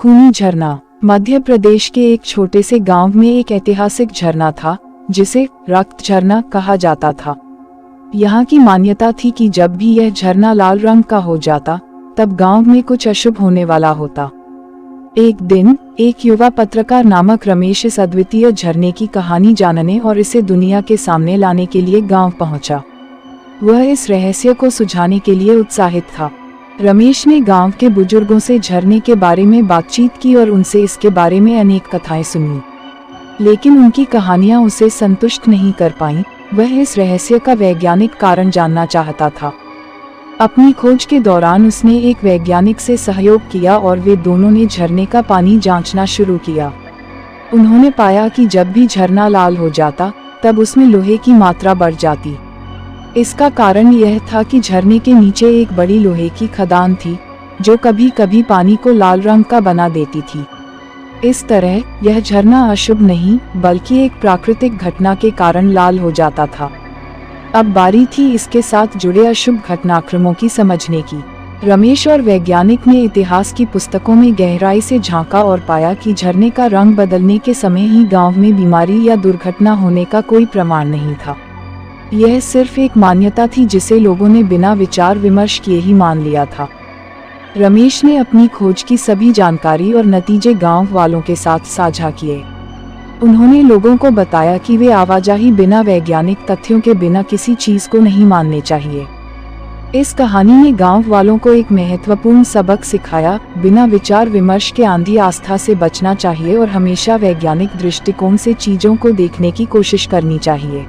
खूनी झरना। मध्य प्रदेश के एक छोटे से गांव में एक ऐतिहासिक झरना था जिसे रक्त झरना कहा जाता था। यहाँ की मान्यता थी कि जब भी यह झरना लाल रंग का हो जाता तब गांव में कुछ अशुभ होने वाला होता। एक दिन एक युवा पत्रकार नामक रमेश इस अद्वितीय झरने की कहानी जानने और इसे दुनिया के सामने लाने के लिए गांव पहुंचा। वह इस रहस्य को सुझाने के लिए उत्साहित था। रमेश ने गांव के बुजुर्गों से झरने के बारे में बातचीत की और उनसे इसके बारे में अनेक कथाएं सुनी, लेकिन उनकी कहानियां उसे संतुष्ट नहीं कर पाईं। वह इस रहस्य का वैज्ञानिक कारण जानना चाहता था। अपनी खोज के दौरान उसने एक वैज्ञानिक से सहयोग किया और वे दोनों ने झरने का पानी जांचना शुरू किया। उन्होंने पाया कि जब भी झरना लाल हो जाता तब उसमें लोहे की मात्रा बढ़ जाती। इसका कारण यह था कि झरने के नीचे एक बड़ी लोहे की खदान थी जो कभी कभी पानी को लाल रंग का बना देती थी। इस तरह यह झरना अशुभ नहीं बल्कि एक प्राकृतिक घटना के कारण लाल हो जाता था। अब बारी थी इसके साथ जुड़े अशुभ घटनाक्रमों की समझने की। रमेश और वैज्ञानिक ने इतिहास की पुस्तकों में गहराई से झांका और पाया कि झरने का रंग बदलने के समय ही गांव में बीमारी या दुर्घटना होने का कोई प्रमाण नहीं था। यह सिर्फ एक मान्यता थी जिसे लोगों ने बिना विचार विमर्श किए ही मान लिया था। रमेश ने अपनी खोज की सभी जानकारी और नतीजे गांव वालों के साथ साझा किए। उन्होंने लोगों को बताया कि वे आवाजाही बिना वैज्ञानिक तथ्यों के बिना किसी चीज को नहीं मानने चाहिए। इस कहानी ने गांव वालों को एक महत्वपूर्ण सबक सिखाया, बिना विचार विमर्श के अंधी आस्था से बचना चाहिए और हमेशा वैज्ञानिक दृष्टिकोण से चीजों को देखने की कोशिश करनी चाहिए।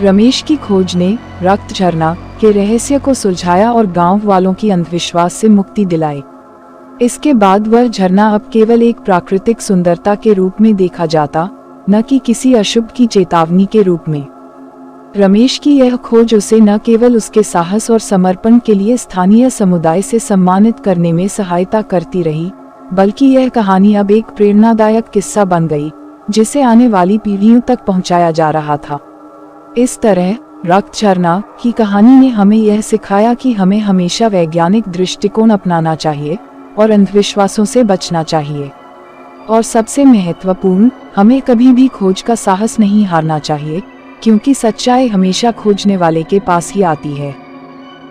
रमेश की खोज ने रक्त झरना के रहस्य को सुलझाया और गांव वालों की अंधविश्वास से मुक्ति दिलाई। इसके बाद वह झरना अब केवल एक प्राकृतिक सुंदरता के रूप में देखा जाता, न कि किसी अशुभ की चेतावनी के रूप में। रमेश की यह खोज उसे न केवल उसके साहस और समर्पण के लिए स्थानीय समुदाय से सम्मानित करने में सहायता करती रही, बल्कि यह कहानी अब एक प्रेरणादायक किस्सा बन गई जिसे आने वाली पीढ़ियों तक पहुंचाया जा रहा था। इस तरह रक्त झरना की कहानी ने हमें यह सिखाया कि हमें हमेशा वैज्ञानिक दृष्टिकोण अपनाना चाहिए और अंधविश्वासों से बचना चाहिए। और सबसे महत्वपूर्ण, हमें कभी भी खोज का साहस नहीं हारना चाहिए, क्योंकि सच्चाई हमेशा खोजने वाले के पास ही आती है।